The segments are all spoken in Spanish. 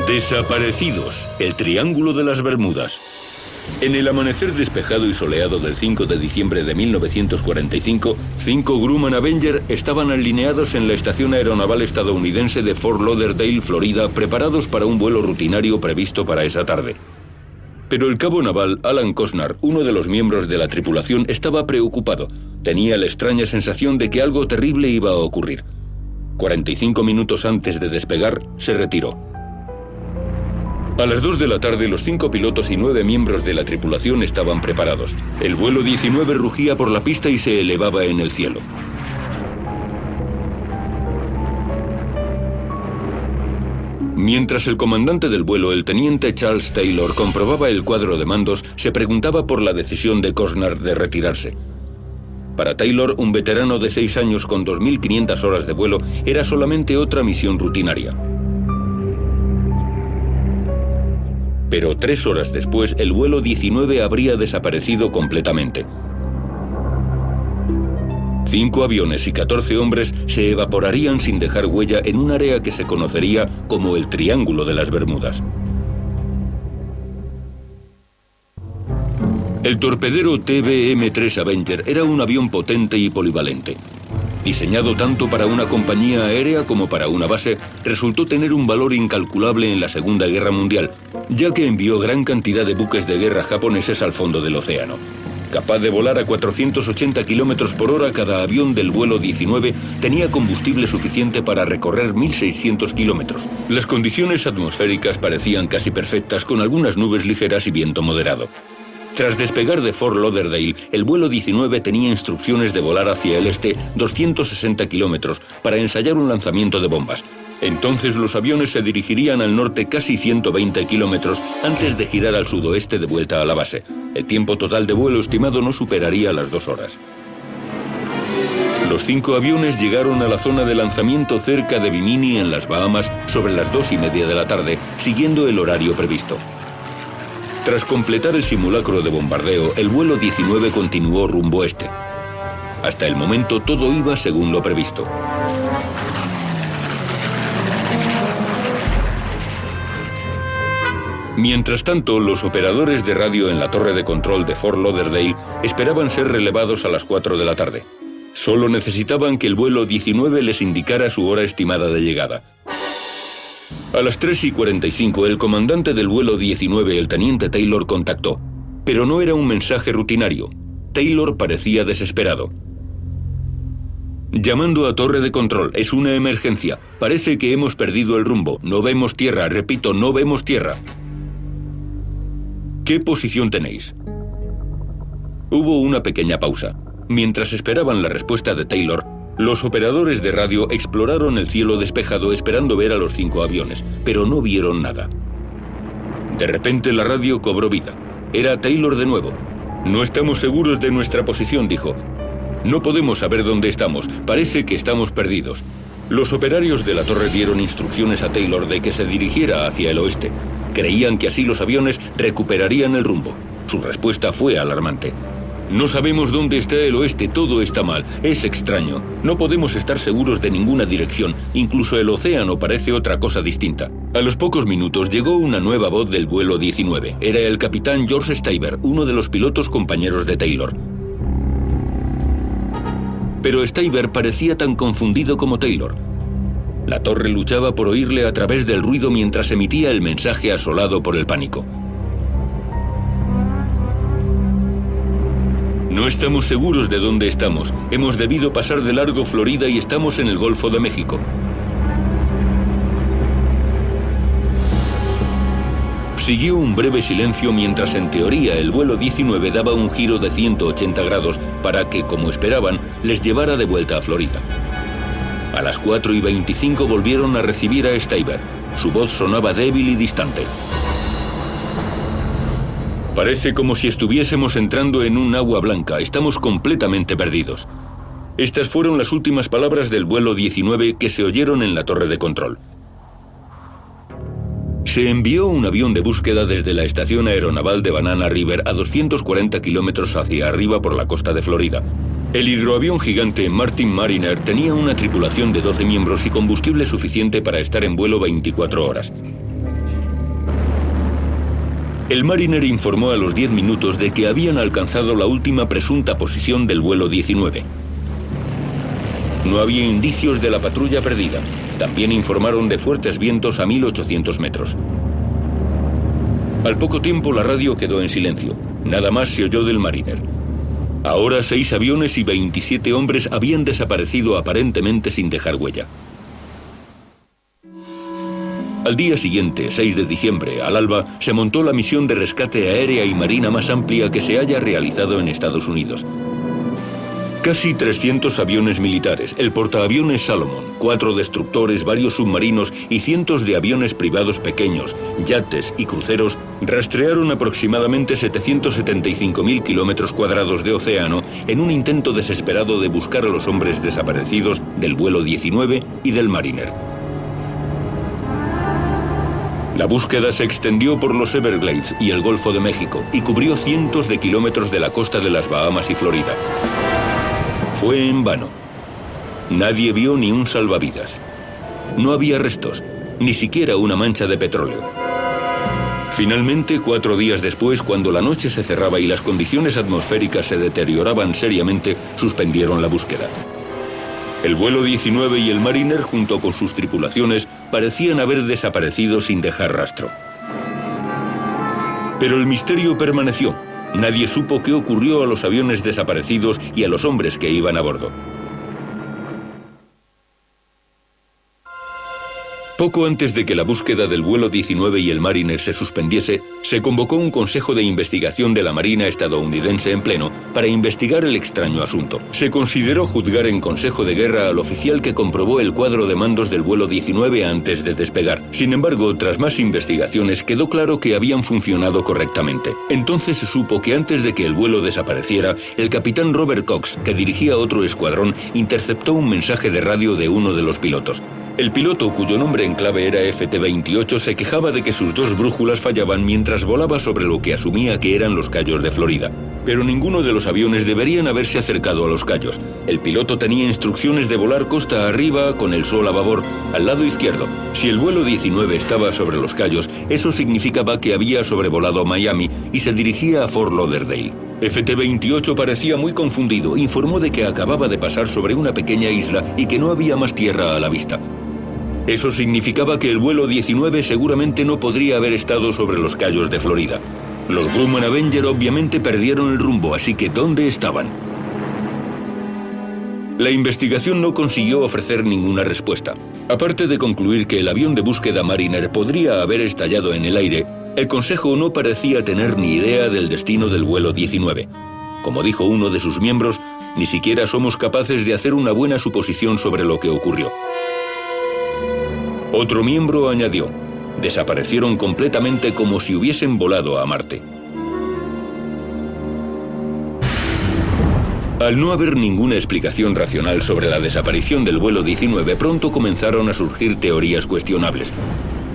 Desaparecidos, el Triángulo de las Bermudas. En el amanecer despejado y soleado del 5 de diciembre de 1945, 5 Grumman Avenger estaban alineados en la estación aeronaval estadounidense de Fort Lauderdale, Florida, preparados para un vuelo rutinario previsto para esa tarde. Pero el cabo naval Alan Costner, uno de los miembros de la tripulación, estaba preocupado. Tenía la extraña sensación de que algo terrible iba a ocurrir. 45 minutos antes de despegar, se retiró. A las 2 de la tarde, los 5 pilotos y 9 miembros de la tripulación estaban preparados. El vuelo 19 rugía por la pista y se elevaba en el cielo. Mientras el comandante del vuelo, el teniente Charles Taylor, comprobaba el cuadro de mandos, se preguntaba por la decisión de Costner de retirarse. Para Taylor, un veterano de 6 años con 2.500 horas de vuelo, era solamente otra misión rutinaria. Pero 3 horas después, el vuelo 19 habría desaparecido completamente. 5 aviones y 14 hombres se evaporarían sin dejar huella en un área que se conocería como el Triángulo de las Bermudas. El torpedero TBM-3 Avenger era un avión potente y polivalente. Diseñado tanto para una compañía aérea como para una base, resultó tener un valor incalculable en la Segunda Guerra Mundial, ya que envió gran cantidad de buques de guerra japoneses al fondo del océano. Capaz de volar a 480 km por hora, cada avión del vuelo 19 tenía combustible suficiente para recorrer 1.600 kilómetros. Las condiciones atmosféricas parecían casi perfectas, con algunas nubes ligeras y viento moderado. Tras despegar de Fort Lauderdale, el vuelo 19 tenía instrucciones de volar hacia el este 260 kilómetros para ensayar un lanzamiento de bombas. Entonces los aviones se dirigirían al norte casi 120 kilómetros antes de girar al sudoeste de vuelta a la base. El tiempo total de vuelo estimado no superaría las 2 horas. Los 5 aviones llegaron a la zona de lanzamiento cerca de Bimini, en las Bahamas, sobre las 2:30 de la tarde, siguiendo el horario previsto. Tras completar el simulacro de bombardeo, el vuelo 19 continuó rumbo este. Hasta el momento todo iba según lo previsto. Mientras tanto, los operadores de radio en la torre de control de Fort Lauderdale esperaban ser relevados a las 4 de la tarde. Solo necesitaban que el vuelo 19 les indicara su hora estimada de llegada. A las 3:45, el comandante del vuelo 19, el teniente Taylor, contactó. Pero no era un mensaje rutinario. Taylor parecía desesperado. Llamando a torre de control, es una emergencia. Parece que hemos perdido el rumbo. No vemos tierra, repito, no vemos tierra. ¿Qué posición tenéis? Hubo una pequeña pausa. Mientras esperaban la respuesta de Taylor, los operadores de radio exploraron el cielo despejado esperando ver a los 5 aviones, pero no vieron nada. De repente la radio cobró vida. Era Taylor de nuevo. No estamos seguros de nuestra posición, dijo. No podemos saber dónde estamos. Parece que estamos perdidos. Los operarios de la torre dieron instrucciones a Taylor de que se dirigiera hacia el oeste. Creían que así los aviones recuperarían el rumbo. Su respuesta fue alarmante. No sabemos dónde está el oeste, todo está mal, es extraño. No podemos estar seguros de ninguna dirección, incluso el océano parece otra cosa distinta. A los pocos minutos llegó una nueva voz del vuelo 19. Era el capitán George Steiber, uno de los pilotos compañeros de Taylor. Pero Steiber parecía tan confundido como Taylor. La torre luchaba por oírle a través del ruido mientras emitía el mensaje asolado por el pánico. No estamos seguros de dónde estamos. Hemos debido pasar de largo Florida y estamos en el Golfo de México. Siguió un breve silencio mientras en teoría el vuelo 19 daba un giro de 180 grados para que, como esperaban, les llevara de vuelta a Florida. A las 4:25 volvieron a recibir a Steiber. Su voz sonaba débil y distante. Parece como si estuviésemos entrando en un agua blanca. Estamos completamente perdidos. Estas fueron las últimas palabras del vuelo 19 que se oyeron en la torre de control. Se envió un avión de búsqueda desde la estación aeronaval de Banana River a 240 kilómetros hacia arriba por la costa de Florida. El hidroavión gigante Martin Mariner tenía una tripulación de 12 miembros y combustible suficiente para estar en vuelo 24 horas. El Mariner informó a los 10 minutos de que habían alcanzado la última presunta posición del vuelo 19. No había indicios de la patrulla perdida. También informaron de fuertes vientos a 1800 metros. Al poco tiempo la radio quedó en silencio. Nada más se oyó del Mariner. Ahora 6 aviones y 27 hombres habían desaparecido aparentemente sin dejar huella. Al día siguiente, 6 de diciembre, al alba, se montó la misión de rescate aérea y marina más amplia que se haya realizado en Estados Unidos. Casi 300 aviones militares, el portaaviones Salomon, 4 destructores, varios submarinos y cientos de aviones privados pequeños, yates y cruceros rastrearon aproximadamente 775.000 kilómetros cuadrados de océano en un intento desesperado de buscar a los hombres desaparecidos del vuelo 19 y del Mariner. La búsqueda se extendió por los Everglades y el Golfo de México y cubrió cientos de kilómetros de la costa de las Bahamas y Florida. Fue en vano. Nadie vio ni un salvavidas. No había restos, ni siquiera una mancha de petróleo. Finalmente, 4 días después, cuando la noche se cerraba y las condiciones atmosféricas se deterioraban seriamente, suspendieron la búsqueda. El vuelo 19 y el Mariner, junto con sus tripulaciones, parecían haber desaparecido sin dejar rastro. Pero el misterio permaneció. Nadie supo qué ocurrió a los aviones desaparecidos y a los hombres que iban a bordo. Poco antes de que la búsqueda del vuelo 19 y el Mariner se suspendiese, se convocó un consejo de investigación de la Marina estadounidense en pleno para investigar el extraño asunto. Se consideró juzgar en consejo de guerra al oficial que comprobó el cuadro de mandos del vuelo 19 antes de despegar. Sin embargo, tras más investigaciones, quedó claro que habían funcionado correctamente. Entonces se supo que antes de que el vuelo desapareciera, el capitán Robert Cox, que dirigía otro escuadrón, interceptó un mensaje de radio de uno de los pilotos. El piloto, cuyo nombre en clave era FT-28, se quejaba de que sus 2 brújulas fallaban mientras volaba sobre lo que asumía que eran los Cayos de Florida. Pero ninguno de los aviones deberían haberse acercado a los Cayos. El piloto tenía instrucciones de volar costa arriba con el sol a babor, al lado izquierdo. Si el vuelo 19 estaba sobre los Cayos, eso significaba que había sobrevolado Miami y se dirigía a Fort Lauderdale. FT-28 parecía muy confundido. Informó de que acababa de pasar sobre una pequeña isla y que no había más tierra a la vista. Eso significaba que el vuelo 19 seguramente no podría haber estado sobre los Cayos de Florida. Los Grumman Avenger obviamente perdieron el rumbo, así que ¿dónde estaban? La investigación no consiguió ofrecer ninguna respuesta. Aparte de concluir que el avión de búsqueda Mariner podría haber estallado en el aire, el Consejo no parecía tener ni idea del destino del vuelo 19. Como dijo uno de sus miembros, ni siquiera somos capaces de hacer una buena suposición sobre lo que ocurrió. Otro miembro añadió: desaparecieron completamente como si hubiesen volado a Marte. Al no haber ninguna explicación racional sobre la desaparición del vuelo 19, pronto comenzaron a surgir teorías cuestionables.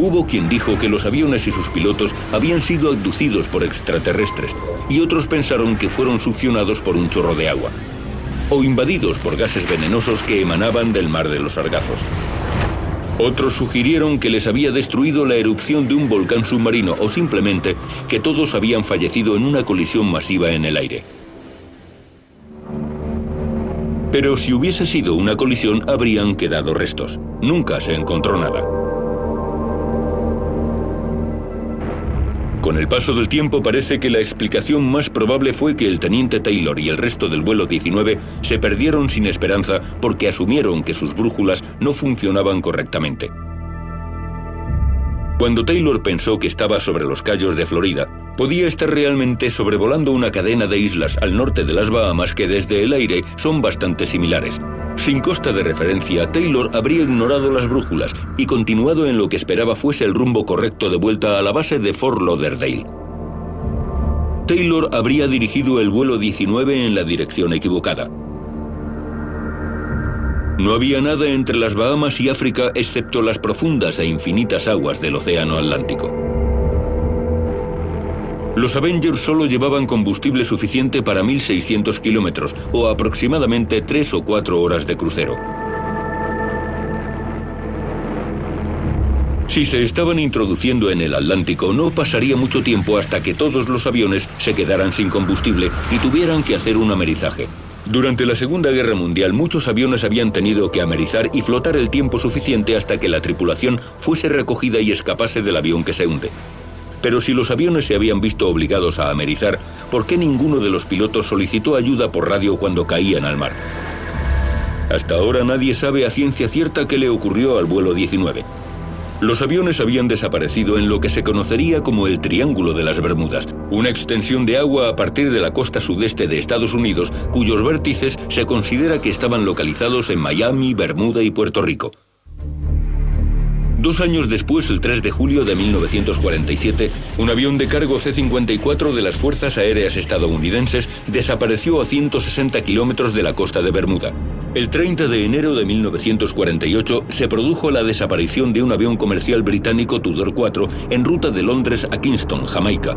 Hubo quien dijo que los aviones y sus pilotos habían sido abducidos por extraterrestres, y otros pensaron que fueron succionados por un chorro de agua, o invadidos por gases venenosos que emanaban del mar de los Sargazos. Otros sugirieron que les había destruido la erupción de un volcán submarino o simplemente que todos habían fallecido en una colisión masiva en el aire. Pero si hubiese sido una colisión, habrían quedado restos. Nunca se encontró nada. Con el paso del tiempo parece que la explicación más probable fue que el teniente Taylor y el resto del vuelo 19 se perdieron sin esperanza porque asumieron que sus brújulas no funcionaban correctamente. Cuando Taylor pensó que estaba sobre los Cayos de Florida, podía estar realmente sobrevolando una cadena de islas al norte de las Bahamas que desde el aire son bastante similares. Sin costa de referencia, Taylor habría ignorado las brújulas y continuado en lo que esperaba fuese el rumbo correcto de vuelta a la base de Fort Lauderdale. Taylor habría dirigido el vuelo 19 en la dirección equivocada. No había nada entre las Bahamas y África excepto las profundas e infinitas aguas del Océano Atlántico. Los Avengers solo llevaban combustible suficiente para 1.600 kilómetros, o aproximadamente 3 o 4 horas de crucero. Si se estaban introduciendo en el Atlántico, no pasaría mucho tiempo hasta que todos los aviones se quedaran sin combustible y tuvieran que hacer un amerizaje. Durante la Segunda Guerra Mundial, muchos aviones habían tenido que amerizar y flotar el tiempo suficiente hasta que la tripulación fuese recogida y escapase del avión que se hunde. Pero si los aviones se habían visto obligados a amerizar, ¿por qué ninguno de los pilotos solicitó ayuda por radio cuando caían al mar? Hasta ahora nadie sabe a ciencia cierta qué le ocurrió al vuelo 19. Los aviones habían desaparecido en lo que se conocería como el Triángulo de las Bermudas, una extensión de agua a partir de la costa sudeste de Estados Unidos, cuyos vértices se considera que estaban localizados en Miami, Bermuda y Puerto Rico. 2 años después, el 3 de julio de 1947, un avión de cargo C-54 de las Fuerzas Aéreas estadounidenses desapareció a 160 kilómetros de la costa de Bermuda. El 30 de enero de 1948 se produjo la desaparición de un avión comercial británico Tudor 4 en ruta de Londres a Kingston, Jamaica.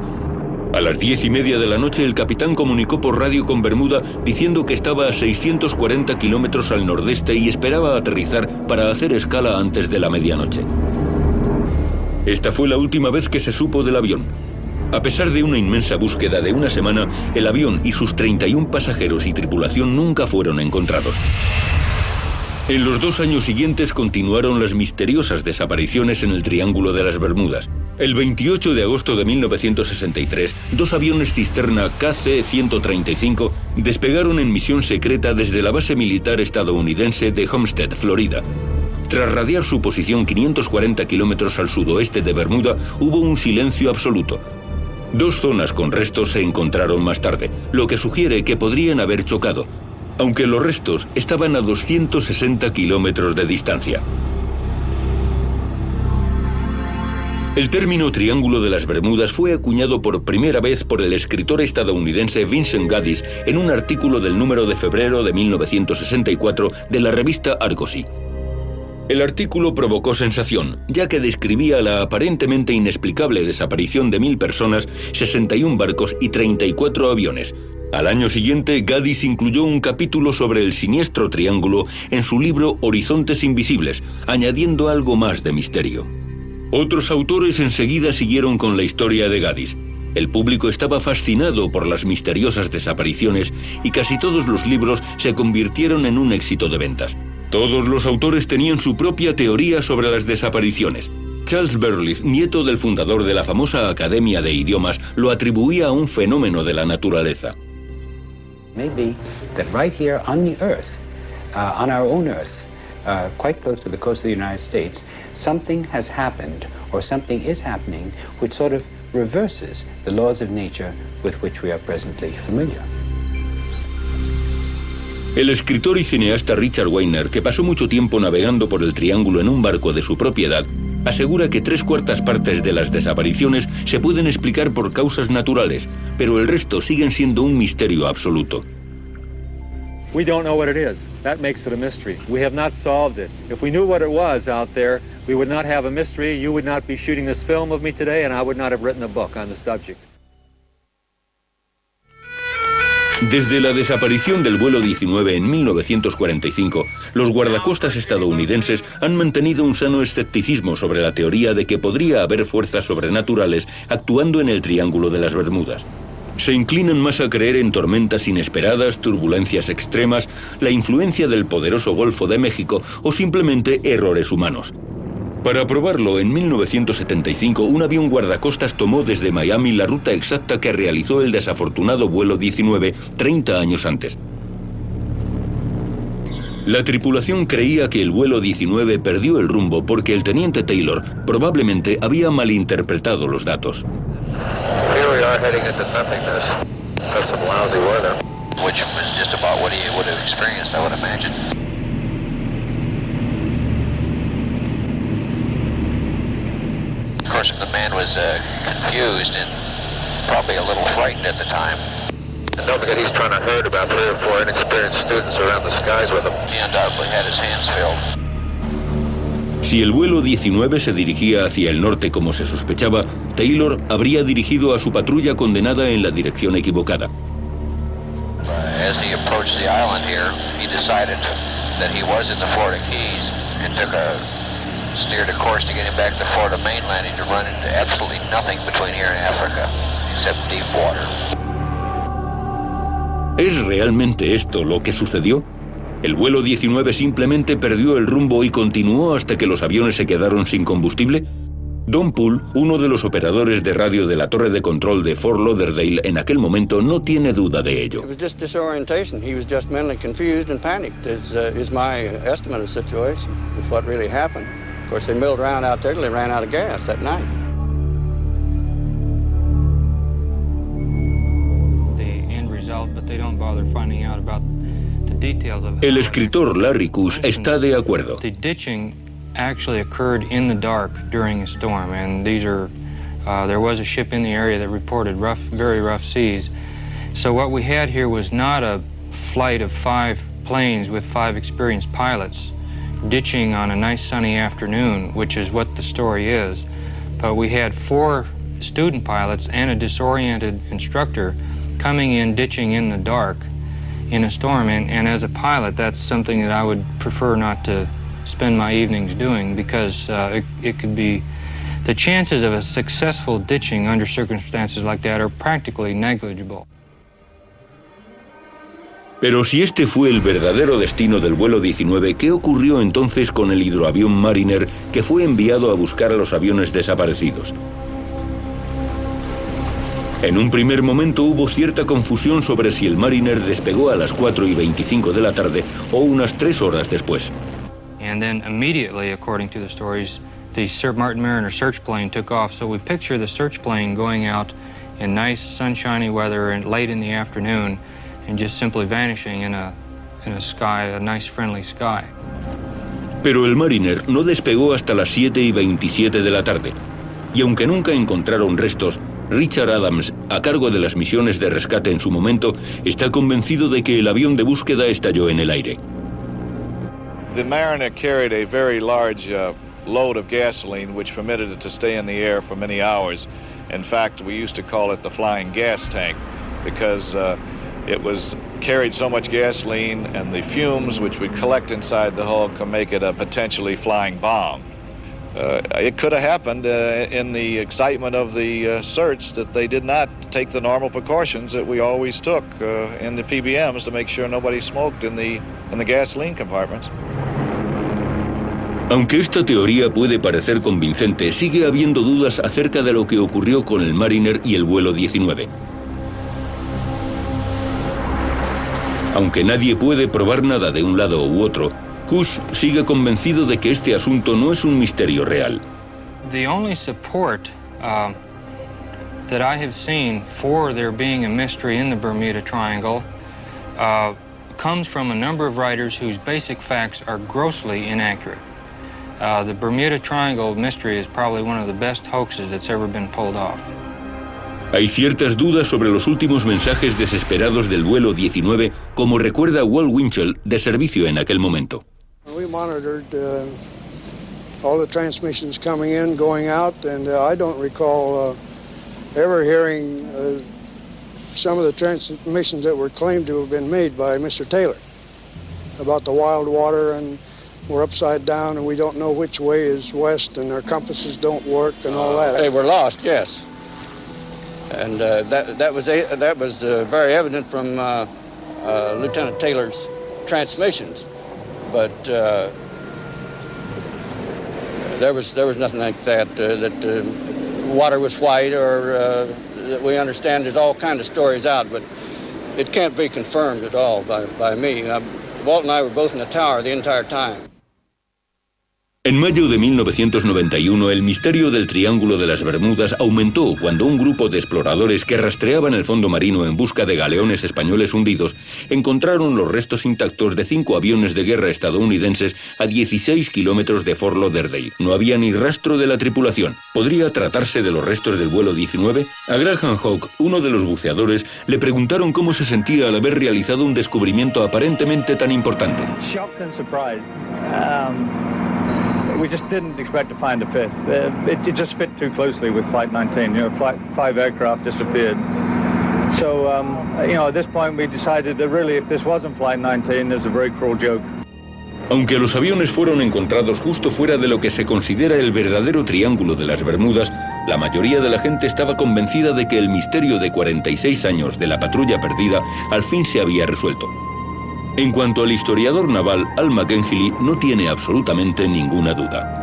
A las 10:30 de la noche, el capitán comunicó por radio con Bermuda diciendo que estaba a 640 kilómetros al nordeste y esperaba aterrizar para hacer escala antes de la medianoche. Esta fue la última vez que se supo del avión. A pesar de una inmensa búsqueda de una semana, el avión y sus 31 pasajeros y tripulación nunca fueron encontrados. En los 2 años siguientes continuaron las misteriosas desapariciones en el Triángulo de las Bermudas. El 28 de agosto de 1963, 2 aviones cisterna KC-135 despegaron en misión secreta desde la base militar estadounidense de Homestead, Florida. Tras radiar su posición 540 kilómetros al sudoeste de Bermuda, hubo un silencio absoluto. 2 zonas con restos se encontraron más tarde, lo que sugiere que podrían haber chocado, aunque los restos estaban a 260 kilómetros de distancia. El término Triángulo de las Bermudas fue acuñado por primera vez por el escritor estadounidense Vincent Gaddis en un artículo del número de febrero de 1964 de la revista Argosy. El artículo provocó sensación, ya que describía la aparentemente inexplicable desaparición de 1000 personas, 61 barcos y 34 aviones. Al año siguiente, Gaddis incluyó un capítulo sobre el siniestro triángulo en su libro Horizontes Invisibles, añadiendo algo más de misterio. Otros autores enseguida siguieron con la historia de Gaddis. El público estaba fascinado por las misteriosas desapariciones y casi todos los libros se convirtieron en un éxito de ventas. Todos los autores tenían su propia teoría sobre las desapariciones. Charles Berlitz, nieto del fundador de la famosa Academia de Idiomas, lo atribuía a un fenómeno de la naturaleza. Maybe that right here on the Earth, on our own Earth, quite close to the coast of the United States, something has happened or something is happening which sort of reverses the laws of nature with which we are presently familiar. El escritor y cineasta Richard Weiner, que pasó mucho tiempo navegando por el Triángulo en un barco de su propiedad, asegura que 3/4 partes de las desapariciones se pueden explicar por causas naturales, pero el resto siguen siendo un misterio absoluto. We don't know what it is. That makes it a mystery. We have not solved it. If we knew what it was out there, we would not have a mystery. You would not be shooting this film of me today, and I would not have written a book on the subject. Desde la desaparición del vuelo 19 en 1945, los guardacostas estadounidenses han mantenido un sano escepticismo sobre la teoría de que podría haber fuerzas sobrenaturales actuando en el Triángulo de las Bermudas. Se inclinan más a creer en tormentas inesperadas, turbulencias extremas, la influencia del poderoso Golfo de México o simplemente errores humanos. Para probarlo, en 1975, un avión guardacostas tomó desde Miami la ruta exacta que realizó el desafortunado vuelo 19 30 años antes. La tripulación creía que el vuelo 19 perdió el rumbo porque el teniente Taylor probablemente había malinterpretado los datos. Here we are heading into nothingness. Got some lousy weather. Which was just about what he would have experienced, I would imagine. Of course, the man was confused and probably a little frightened at the time. And don't forget, he's trying to herd about 3 or 4 inexperienced students around the skies with him. He undoubtedly had his hands filled. Si el vuelo 19 se dirigía hacia el norte como se sospechaba, Taylor habría dirigido a su patrulla condenada en la dirección equivocada. As he approached the island here, he decided that he was in the Florida Keys and took a steered a course to get him back to Florida mainland and to run into absolutely nothing between here and Africa, except deep water. ¿Es realmente esto lo que sucedió? ¿El vuelo 19 simplemente perdió el rumbo y continuó hasta que los aviones se quedaron sin combustible? Don Poole, uno de los operadores de radio de la torre de control de Fort Lauderdale en aquel momento, no tiene duda de ello. It was just disorientation. He was just mentally confused and panicked. Is my estimate of the situation. Is what really happened. Of course, they milled around out there till they ran out of gas that night. The end result, but they don't bother finding out about the details of it. El escritor Larry Kush está de acuerdo. The ditching actually occurred in the dark during a storm, and there was a ship in the area that reported very rough seas. So what we had here was not a flight of 5 planes with 5 experienced pilots ditching on a nice sunny afternoon, which is what the story is, but we had 4 student pilots and a disoriented instructor coming in ditching in the dark in a storm, and as a pilot, that's something that I would prefer not to spend my evenings doing, because it could be, the chances of a successful ditching under circumstances like that are practically negligible. Pero si este fue el verdadero destino del vuelo 19, ¿qué ocurrió entonces con el hidroavión Mariner que fue enviado a buscar a los aviones desaparecidos? En un primer momento hubo cierta confusión sobre si el Mariner despegó a las 4:25 de la tarde o unas 3 horas después. And then immediately, according to the stories, the Martin Mariner search plane took off. So we picture the search plane going out in nice sunshiny weather and late in the afternoon and just simply vanishing in a sky, a nice friendly sky. Pero el Mariner no despegó hasta las 7:27 de la tarde. Y aunque nunca encontraron restos, Richard Adams, a cargo de las misiones de rescate en su momento, está convencido de que el avión de búsqueda estalló en el aire. The Mariner carried a very large load of gasoline, which permitted it to stay in the air for many hours. In fact, we used to call it the flying gas tank, because it was carried so much gasoline, and the fumes which would collect inside the hull could make it a potentially flying bomb. It could have happened in the excitement of the search that they did not take the normal precautions that we always took in the PBMs to make sure nobody smoked in the gasoline compartments. Aunque esta teoría puede parecer convincente, sigue habiendo dudas acerca de lo que ocurrió con el Mariner y el vuelo 19. Aunque nadie puede probar nada de un lado u otro, Kush sigue convencido de que este asunto no es un misterio real. The only support that I have seen for there being a mystery in the Bermuda Triangle comes from a number of writers whose basic facts are grossly inaccurate. The Bermuda Triangle mystery is probably one of the best hoaxes that's ever been pulled off. Hay ciertas dudas sobre los últimos mensajes desesperados del vuelo 19, como recuerda Walt Winchell, de servicio en aquel momento. We monitored all the transmissions coming in, going out, and I don't recall ever hearing some of the transmissions that were claimed to have been made by Mr. Taylor about the wild water, and we're upside down and we don't know which way is west, and our compasses don't work and all that. They were lost, yes. And that was very evident from Lieutenant Taylor's transmissions, but there was nothing like that. That water was white, or that we understand. There's all kinds of stories out, but it can't be confirmed at all by me. Walt and I were both in the tower the entire time. En mayo de 1991, el misterio del Triángulo de las Bermudas aumentó cuando un grupo de exploradores que rastreaban el fondo marino en busca de galeones españoles hundidos encontraron los restos intactos de 5 aviones de guerra estadounidenses a 16 kilómetros de Fort Lauderdale. No había ni rastro de la tripulación. ¿Podría tratarse de los restos del vuelo 19? A Graham Hawk, uno de los buceadores, le preguntaron cómo se sentía al haber realizado un descubrimiento aparentemente tan importante. Shocked and surprised. We just didn't expect to find a fifth. It just fit too closely with Flight 19. You know, 5 aircraft disappeared. So, at this point we decided that really if this wasn't Flight 19, there's a very cruel joke. Aunque los aviones fueron encontrados justo fuera de lo que se considera el verdadero Triángulo de las Bermudas, la mayoría de la gente estaba convencida de que el misterio de 46 años de la patrulla perdida al fin se había resuelto. En cuanto al historiador naval Al McGinley, no tiene absolutamente ninguna duda.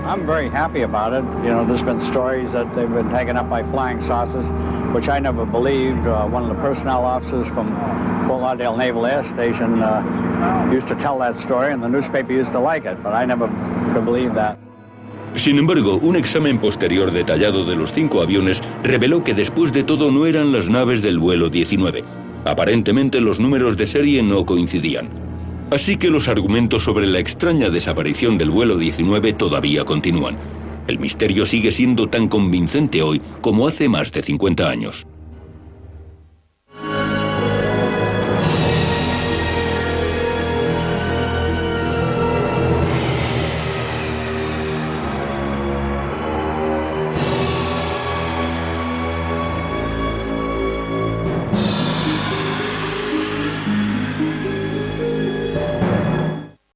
I'm very happy about it. You know, there's been stories that they've been taken up by flying saucers, which I never believed. One of the personnel officers from Fort Lauderdale Naval Air Station used to tell that story, and the newspaper used to like it, but I never could believe that. Sin embargo, un examen posterior detallado de los 5 aviones reveló que después de todo no eran las naves del vuelo 19. Aparentemente los números de serie no coincidían. Así que los argumentos sobre la extraña desaparición del vuelo 19 todavía continúan. El misterio sigue siendo tan convincente hoy como hace más de 50 años.